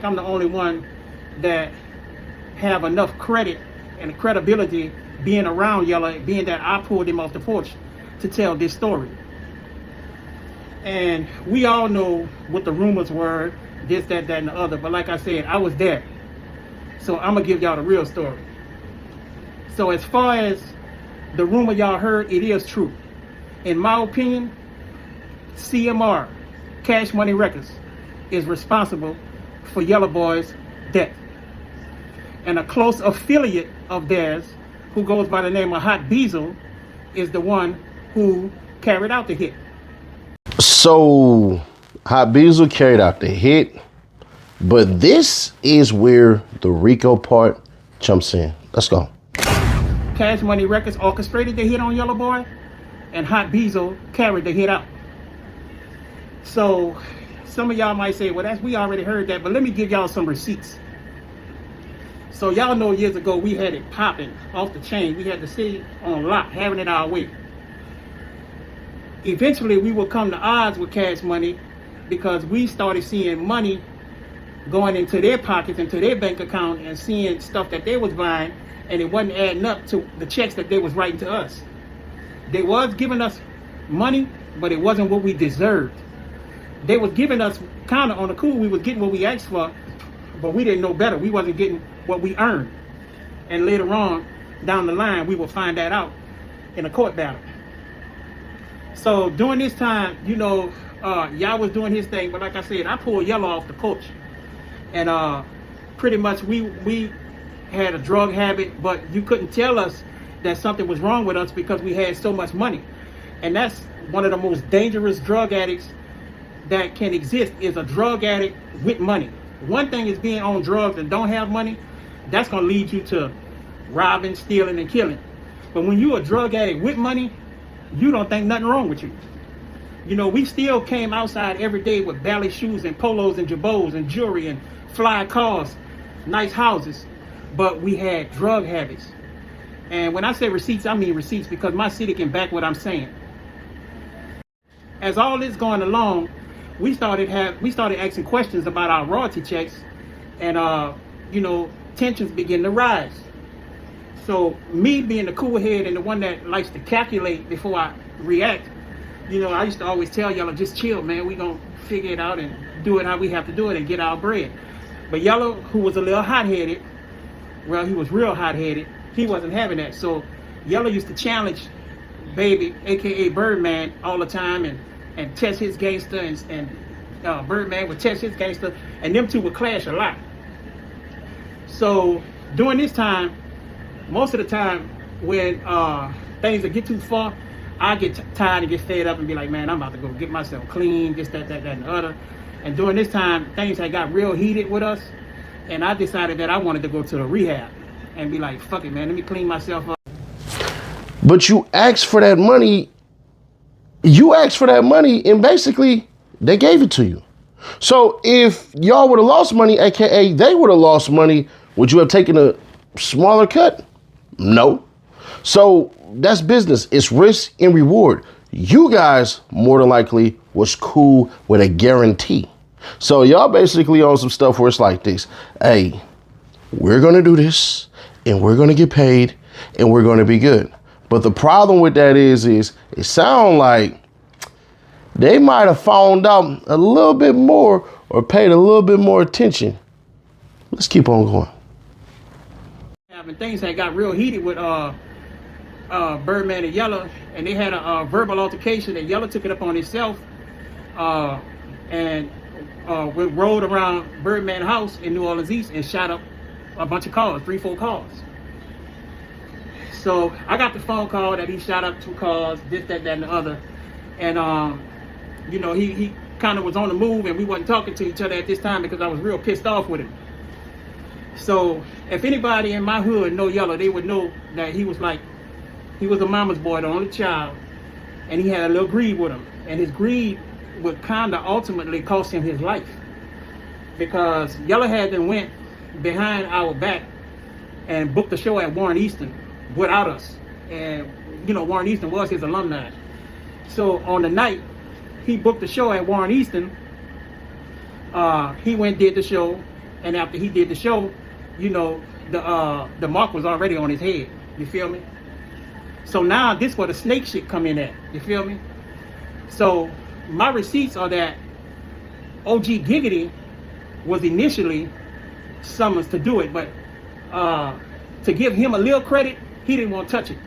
I'm the only one that have enough credit and credibility being around Yella, being that I pulled him off the porch to tell this story. And we all know what the rumors were, this, that, and the other. But like I said, I was there. So I'm going to give y'all the real story. So as far as the rumor y'all heard, it is true. In my opinion, CMR, Cash Money Records, is responsible for Yellaboy's death. And a close affiliate of theirs, who goes by the name of Hot Bezel, is the one who carried out the hit. So Hot Bezel carried out the hit, but this is where the Rico part jumps in. Let's go. Cash Money Records orchestrated the hit on Yellaboy, and Hot Bezel carried the hit out. So some of y'all might say, well, we already heard that, but let me give y'all some receipts. So y'all know years ago we had it popping off the chain. We had the city on lock, having it our way. Eventually we will come to odds with Cash Money because we started seeing money going into their pockets, into their bank account, and seeing stuff that they was buying, and it wasn't adding up to the checks that they was writing to us. They was giving us money, but it wasn't what we deserved. They was giving us kind of on the cool. We was getting what we asked for, but we didn't know better. We wasn't getting what we earned. And later on, down the line, we will find that out in a court battle. So during this time, you know, y'all was doing his thing, but like I said, I pulled Yella off the porch. And pretty much we had a drug habit, but you couldn't tell us that something was wrong with us because we had so much money. And that's one of the most dangerous drug addicts that can exist, is a drug addict with money. One thing is being on drugs and don't have money. That's going to lead you to robbing, stealing, and killing. But when you're a drug addict with money, you don't think nothing wrong with you. You know, we still came outside every day with ballet shoes and polos and jabots and jewelry and fly cars, nice houses, but we had drug habits. And when I say receipts, I mean receipts, because my city can back what I'm saying. As all this going along, we started asking questions about our royalty checks, and you know, tensions begin to rise. So me being the cool head and the one that likes to calculate before I react, you know, I used to always tell y'all, just chill, man. We gonna figure it out and do it how we have to do it and get our bread. But Yella, who was a little hot-headed, well, he was real hot-headed, he wasn't having that. So Yella used to challenge Baby, aka Birdman, all the time, and test his gangster, and Birdman would test his gangster, and them two would clash a lot. So during this time, most of the time when things would get too far, I get tired and get fed up and be like, man, I'm about to go get myself clean, this, that, and the other. And during this time, things had got real heated with us, and I decided that I wanted to go to the rehab and be like, fuck it, man, let me clean myself up. But you asked for that money. And basically they gave it to you. So if y'all would have lost money, aka they would have lost money, would you have taken a smaller cut? No. So that's business. It's risk and reward. You guys more than likely was cool with a guarantee. So y'all basically on some stuff where it's like this. Hey, we're going to do this and we're going to get paid and we're going to be good. But the problem with that is it sounds like they might have found out a little bit more or paid a little bit more attention. Let's keep on going. And things had got real heated with Birdman and Yella, and they had a verbal altercation, and Yella took it up on himself and we rode around Birdman house in New Orleans East and shot up a bunch of cars, 3-4 cars. So I got the phone call that he shot up 2 cars, this, that, and the other. And, you know, he kind of was on the move, and we wasn't talking to each other at this time because I was real pissed off with him. So if anybody in my hood know Yella, they would know that he was a mama's boy, the only child, and he had a little greed with him. And his greed would kind of ultimately cost him his life, because Yella had then went behind our back and booked a show at Warren Easton without us. And, you know, Warren Easton was his alumni. So on the night he booked the show at Warren Easton, he went and did the show. And after he did the show, you know, the mark was already on his head. You feel me? So now this where the snake shit come in at. You feel me? So my receipts are that OG Giggity was initially summoned to do it, but to give him a little credit, he didn't want to touch it.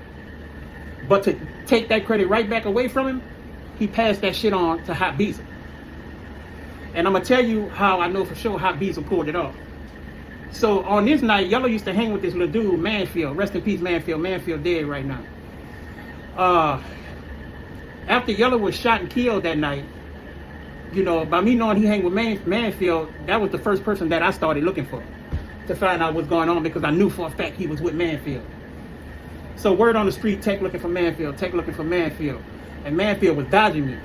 But to take that credit right back away from him, he passed that shit on to Hot Beezel. And I'm gonna tell you how I know for sure Hot Beezel pulled it off. So on this night, Yellow used to hang with this little dude, Manfield. Rest in peace, Manfield. Manfield dead right now. After Yellow was shot and killed that night, you know, by me knowing he hang with Manfield, that was the first person that I started looking for to find out what's going on, because I knew for a fact he was with Manfield. So word on the street, Tech looking for Manfield, Tech looking for Manfield. And Manfield was dodging me.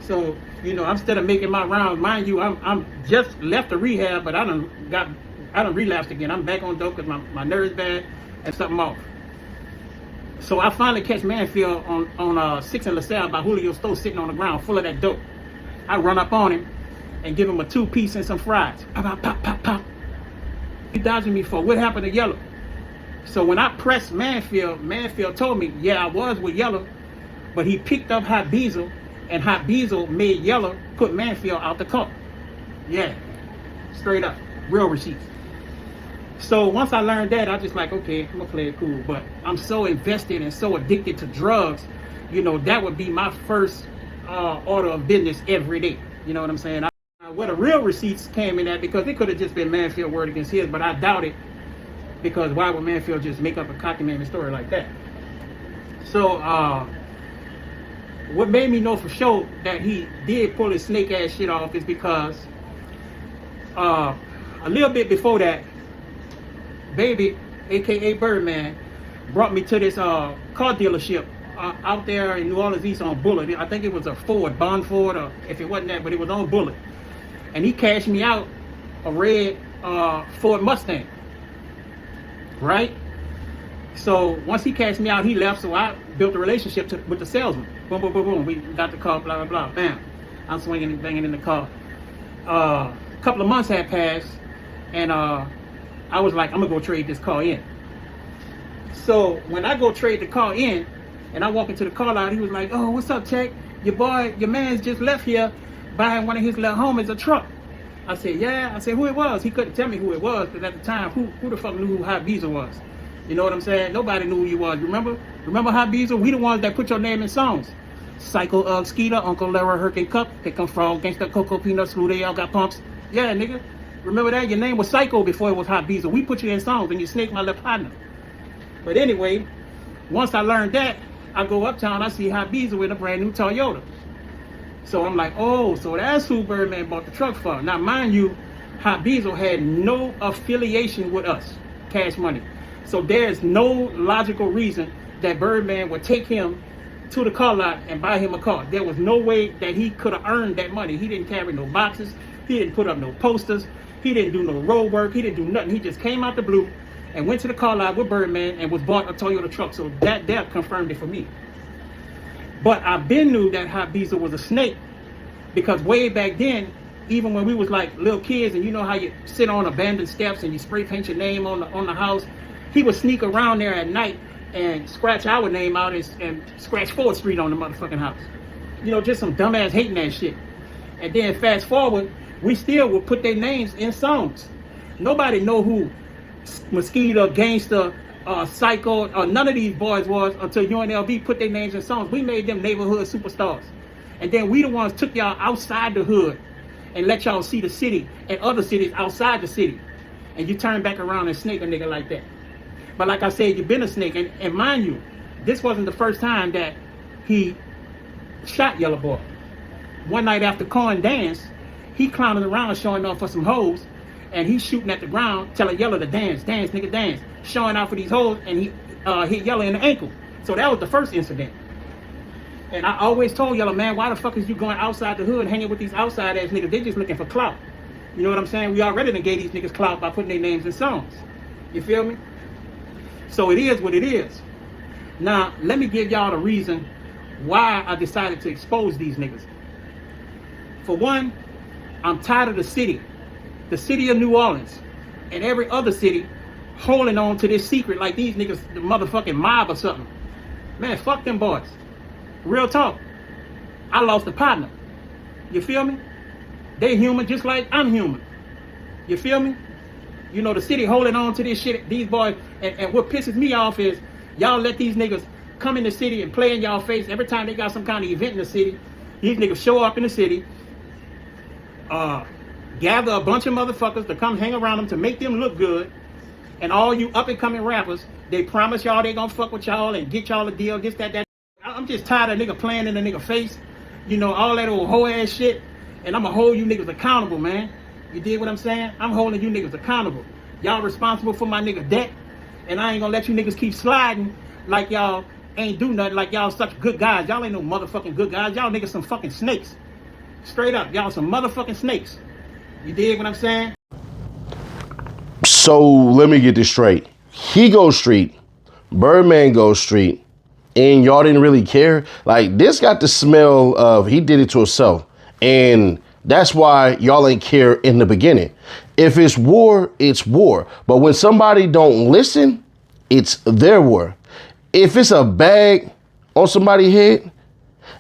So, you know, instead of making my rounds, mind you, I'm just left the rehab, but I done relapsed again. I'm back on dope because my nerves bad and something off. So I finally catch Manfield on 6 and LaSalle by Julio's store, sitting on the ground full of that dope. I run up on him and give him a 2-piece and some fries. Pop, pop, pop, pop, pop. He dodging me for what happened to Yellow. So when I pressed Manfield, Manfield told me, yeah, I was with Yellow, but he picked up Hot Beezel, and Hot Beezel made Yellow put Manfield out the car. Yeah, straight up, real receipts. So once I learned that, I just like, okay, I'm gonna play it cool. But I'm so invested and so addicted to drugs, you know, that would be my first order of business every day. You know what I'm saying? Where the real receipts came in at, because it could have just been Manfield word against his, but I doubt it, because why would Manfield just make up a cockamamie story like that? So what made me know for sure that he did pull his snake ass shit off is because a little bit before that, Baby, aka Birdman, brought me to this car dealership out there in New Orleans East on Bullitt. I think it was a Ford, Bond Ford, or if it wasn't that, but it was on Bullitt. And he cashed me out a red Ford Mustang, right? So once he cashed me out, he left, so I built a relationship with the salesman. Boom, boom, boom, boom. We got the car, blah, blah, blah, bam. I'm swinging and banging in the car. A couple of months had passed, and I was like, I'm gonna go trade this car in. So when I go trade the car in, and I walk into the car lot, he was like, oh, what's up, Tech? Your man's just left here buying one of his little homies a truck. I said, yeah. I said, who it was? He couldn't tell me who it was, because at the time, who the fuck knew who Hot Beezel was? You know what I'm saying? Nobody knew who he was. Remember Hot Beezel? We the ones that put your name in songs. Psycho Skeeter, Uncle Larry Hurricane Cup, Pick 'em Frog, Gangsta Cocoa Peanuts, Blue They All Got Pumps. Yeah, nigga. Remember that? Your name was Psycho before it was Hot Beezel. We put you in songs and you snaked my little partner. But anyway, once I learned that, I go uptown, I see Hot Beezel with a brand new Toyota. So I'm like, oh, so that's who Birdman bought the truck for. Now, mind you, Hot Beezel had no affiliation with us, Cash Money. So there's no logical reason that Birdman would take him to the car lot and buy him a car. There was no way that he could have earned that money. He didn't carry no boxes. He didn't put up no posters. He didn't do no road work. He didn't do nothing. He just came out the blue and went to the car lot with Birdman and was bought a Toyota truck. So that confirmed it for me. But I been knew that Hot Beezel was a snake, because way back then, even when we was like little kids, and you know how you sit on abandoned steps and you spray paint your name on the house, he would sneak around there at night and scratch our name out and scratch 4th Street on the motherfucking house. You know, just some dumbass hating that shit. And then fast forward, we still would put their names in songs. Nobody know who Mosquito, Gangster, Psycho, or none of these boys was until UNLV put their names in songs. We made them neighborhood superstars. And then we the ones took y'all outside the hood and let y'all see the city and other cities outside the city. And you turn back around and snake a nigga like that. But like I said, you've been a snake. And mind you, this wasn't the first time that he shot Yellaboy. One night after Corn Dance, he clowning around showing off for some hoes, and he's shooting at the ground, telling Yellow to dance, dance, nigga, dance, showing off for these hoes, and he hit Yellow in the ankle. So that was the first incident. And I always told Yellow, man, why the fuck is you going outside the hood hanging with these outside ass niggas? They just looking for clout. You know what I'm saying? We already done gave these niggas clout by putting their names in songs. You feel me? So it is what it is. Now, let me give y'all the reason why I decided to expose these niggas. For one, I'm tired of the city the city of New Orleans and every other city holding on to this secret like these niggas, the motherfucking mob or something. Man, fuck them boys. Real talk. I lost a partner. You feel me? They human just like I'm human. You feel me? You know, the city holding on to this shit, these boys, and what pisses me off is y'all let these niggas come in the city and play in y'all face every time they got some kind of event in the city. These niggas show up in the city, gather a bunch of motherfuckers to come hang around them to make them look good. And all you up and coming rappers, they promise y'all they gonna fuck with y'all and get y'all a deal, this, that. I'm just tired of nigga playing in the nigga face. You know, all that old hoe ass shit. And I'ma hold you niggas accountable, man. You dig what I'm saying? I'm holding you niggas accountable. Y'all responsible for my nigga debt. And I ain't gonna let you niggas keep sliding like y'all ain't do nothing, like y'all such good guys. Y'all ain't no motherfucking good guys. Y'all niggas some fucking snakes. Straight up, y'all some motherfucking snakes. You dig what I'm saying? So let me get this straight. He goes street, Birdman goes street, and y'all didn't really care. Like, this got the smell of he did it to himself. And that's why y'all ain't care in the beginning. If it's war, it's war. But when somebody don't listen, it's their war. If it's a bag on somebody's head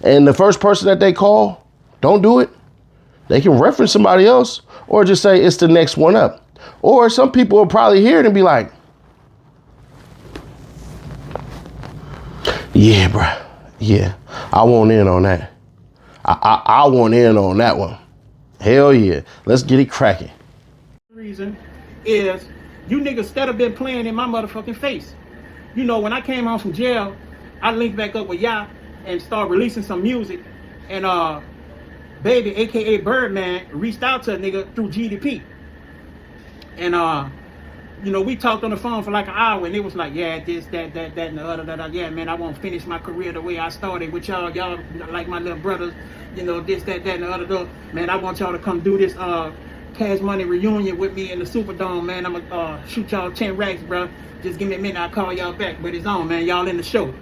and the first person that they call don't do it, they can reference somebody else or just say it's the next one up. Or some people will probably hear it and be like, yeah, bro. Yeah, I want in on that. I want in on that one. Hell yeah. Let's get it cracking. Reason is you niggas instead of been playing in my motherfucking face. You know, when I came home from jail, I linked back up with y'all and started releasing some music. And Baby, aka Birdman, reached out to a nigga through GDP. And you know, we talked on the phone for like an hour, and it was like, yeah, this, that, and the other, that. Yeah, man, I won't finish my career the way I started with y'all. Y'all like my little brothers, you know, this, that, and the other. Man, I want y'all to come do this Cash Money reunion with me in the Superdome, man. I'm gonna shoot y'all 10 racks, bro. Just give me a minute, I'll call y'all back. But it's on, man. Y'all in the show.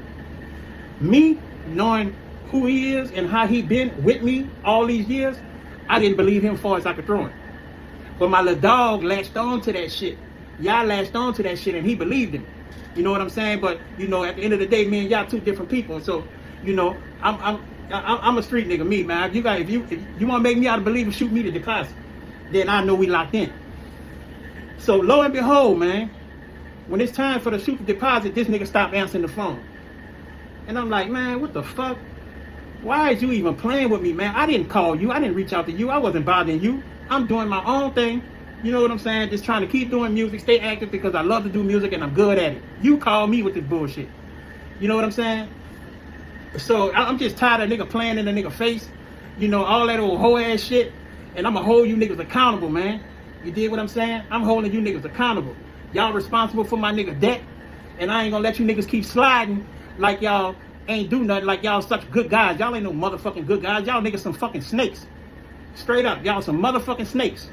Me knowing who he is and how he been with me all these years, I didn't believe him far as I could throw him. But my little dog latched on to that shit. Y'all latched on to that shit and he believed him. You know what I'm saying? But you know, at the end of the day, me and y'all two different people. So, you know, I'm a street nigga, me, man. If you wanna make me out of believe and shoot me to deposit, then I know we locked in. So lo and behold, man, when it's time for the shoot the deposit, this nigga stopped answering the phone. And I'm like, man, what the fuck? Why is you even playing with me, man? I didn't call you. I didn't reach out to you. I wasn't bothering you. I'm doing my own thing. You know what I'm saying? Just trying to keep doing music, stay active because I love to do music and I'm good at it. You call me with this bullshit. You know what I'm saying? So I'm just tired of nigga playing in the nigga face. You know, all that old hoe ass shit. And I'm going to hold you niggas accountable, man. You dig what I'm saying? I'm holding you niggas accountable. Y'all responsible for my nigga debt. And I ain't going to let you niggas keep sliding like y'all ain't do nothing, like y'all such good guys. Y'all ain't no motherfucking good guys. Y'all niggas some fucking snakes. Straight up, y'all some motherfucking snakes.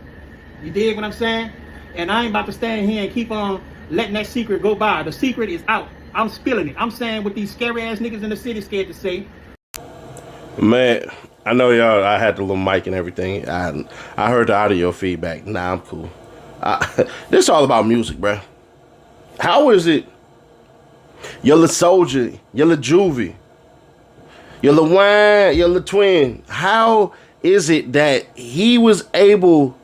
You dig what I'm saying? And I ain't about to stand here and keep on letting that secret go by. The secret is out. I'm spilling it. I'm saying what these scary ass niggas in the city scared to say. Man, I know y'all, I had the little mic and everything. I heard the audio feedback. Nah, I'm cool. This all about music, bruh. How is it your little soldier, your little juvie, your little wine, your little twin, how is it that he was able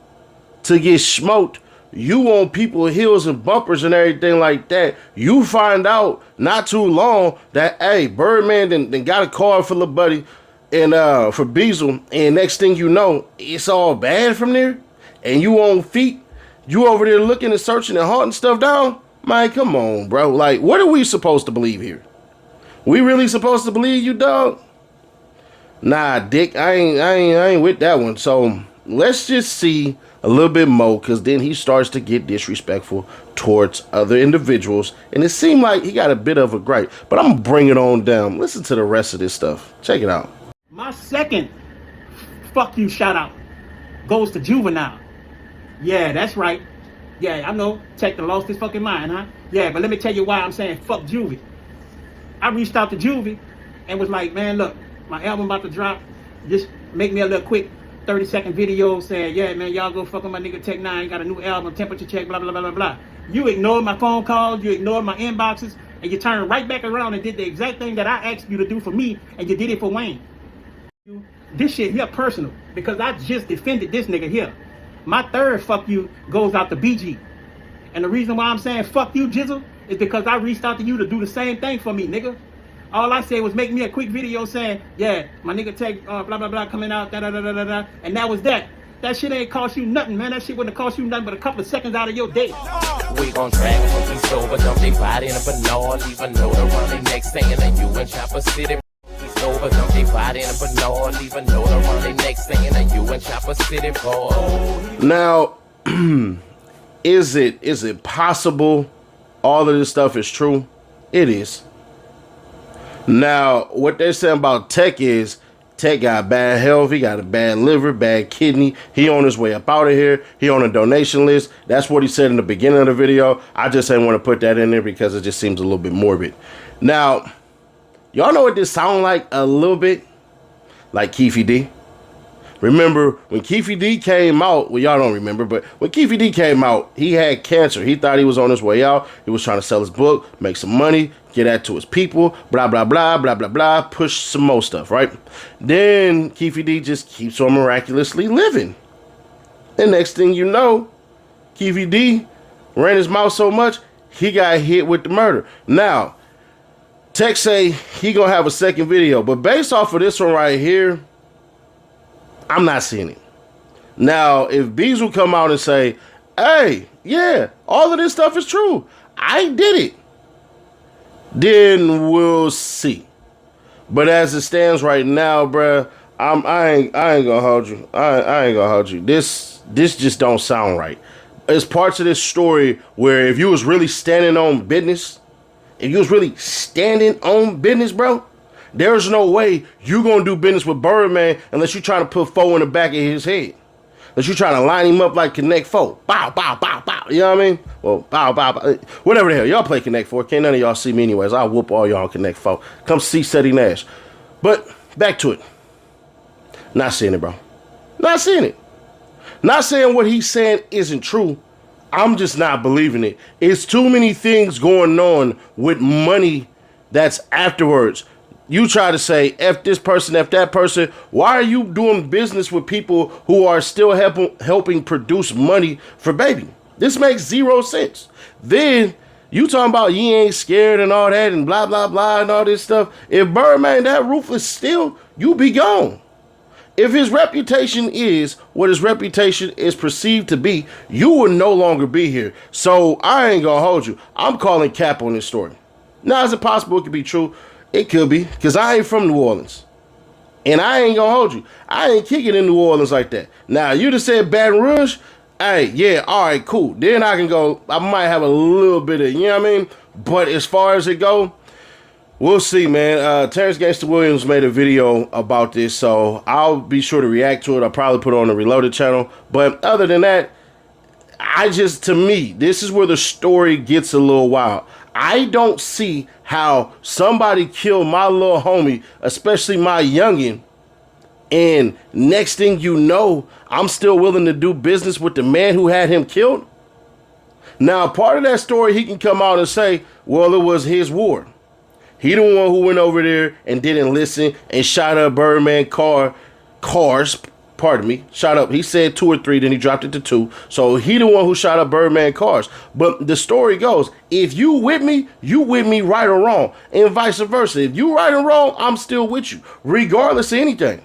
to get smoked? You on people's heels and bumpers and everything like that. You find out not too long that, hey, Birdman then got a card for little buddy and for Beazle, and next thing you know, it's all bad from there. And you on feet, you over there looking and searching and hunting stuff down. Man, come on, bro. Like, what are we supposed to believe here? We really supposed to believe you, dog? Nah, Dick, I ain't with that one. So let's just see a little bit more, because then he starts to get disrespectful towards other individuals, and it seemed like he got a bit of a gripe. But I'm gonna bring it on down. Listen to the rest of this stuff. Check it out. My second fuck you shout out goes to Juvenile. Yeah, that's right. Yeah, I know Tech done lost his fucking mind, huh? Yeah, but let me tell you why I'm saying fuck Juvie. I reached out to Juvie and was like, man, look, my album about to drop. Just make me a little quick 30-second video saying, yeah, man, y'all go fuck with my nigga Tech 9, got a new album, temperature check, blah, blah, blah, blah, blah. You ignored my phone calls, you ignored my inboxes, and you turned right back around and did the exact thing that I asked you to do for me, and you did it for Wayne. This shit here personal, because I just defended this nigga here. My third fuck you goes out to BG. And the reason why I'm saying fuck you, Jizzle, is because I reached out to you to do the same thing for me, nigga. All I said was make me a quick video saying, yeah, my nigga Tech, blah, blah, blah, coming out, da, da, da, da, da, da. And that was that. That shit ain't cost you nothing, man. That shit wouldn't have cost you nothing but a couple of seconds out of your day. We gon' drag them when we sober, dump they body in a banal, leave a note around their neck saying that you and Chopper City. Sober, dump they body in a banal, leave a note around their neck saying that you and Chopper City boy. Now, is it possible all of this stuff is true? It is. Now, what they're saying about Tech is Tech got bad health. He got a bad liver, bad kidney. He on his way up out of here. He on a donation list. That's what he said in the beginning of the video. I just didn't want to put that in there because it just seems a little bit morbid. Now, y'all know what this sound like a little bit? Like Keefy D. Remember when Keefy D came out, well, y'all don't remember, but when Keefy D came out, he had cancer. He thought he was on his way out. He was trying to sell his book, make some money, get that to his people, blah, blah, blah, blah, blah, blah, push some more stuff, right? Then Keefy D just keeps on miraculously living. And next thing you know, Keefy D ran his mouth so much, he got hit with the murder. Now, Tech say he gonna have a second video, but based off of this one right here, I'm not seeing it. Now, if Bees will come out and say, hey, yeah, all of this stuff is true, I did it, then we'll see. But as it stands right now, bruh, I ain't gonna hold you. I ain't gonna hold you. This just don't sound right. There's parts of this story where if you was really standing on business, bro, there's no way you gonna do business with Birdman unless you trying to put four in the back of his head. Unless you trying to line him up like Connect 4. Bow, bow, bow, bow. You know what I mean? Well, bow, bow, bow. Whatever the hell. Y'all play Connect 4. Can't none of y'all see me anyways. I'll whoop all y'all on Connect 4. Come see Seti Nash. But back to it. Not seeing it, bro. Not seeing it. Not saying what he's saying isn't true. I'm just not believing it. It's too many things going on with money that's afterwards. You try to say, F this person, F that person. Why are you doing business with people who are still helping produce money for baby? This makes zero sense. Then you talking about you ain't scared and all that and blah, blah, blah and all this stuff. If Birdman that ruthless still, you be gone. If his reputation is what his reputation is perceived to be, you will no longer be here. So I ain't gonna hold you. I'm calling cap on this story. Now, is it possible it could be true? It could be, because I ain't from New Orleans. And I ain't gonna hold you. I ain't kicking in New Orleans like that. Now, you just said Baton Rouge. Hey, yeah, all right, cool. Then I can go, I might have a little bit of, you know what I mean? But as far as it go, we'll see, man. Terrence Gangster Williams made a video about this, so I'll be sure to react to it. I'll probably put it on the Reloaded channel. But other than that, to me, this is where the story gets a little wild. I don't see how somebody killed my little homie, especially my youngin', and next thing you know, I'm still willing to do business with the man who had him killed. Now, part of that story, he can come out and say, well, it was his ward. He the one who went over there and didn't listen and shot up Birdman cars. Pardon me, shot up. He said 2 or 3, then he dropped it to 2. So he the one who shot up Birdman cars. But the story goes, if you with me right or wrong, and vice versa. If you right or wrong, I'm still with you, regardless of anything.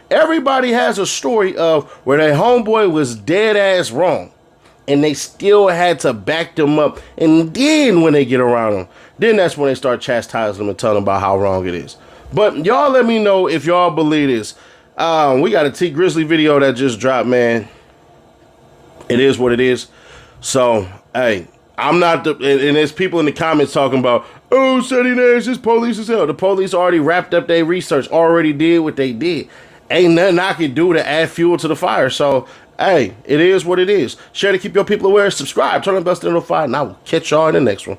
Everybody has a story of where their homeboy was dead ass wrong, and they still had to back them up. And then when they get around them, then that's when they start chastising them and telling them about how wrong it is. But y'all let me know if y'all believe this. We got a T Grizzly video that just dropped, man. It is what it is. So, hey, I'm not and there's people in the comments talking about, oh, Seti Nash, this police is hell. The police already wrapped up their research, already did what they did. Ain't nothing I can do to add fuel to the fire. So, hey, it is what it is. Share to keep your people aware. Subscribe, turn on the bell to notify, and I will catch y'all in the next one.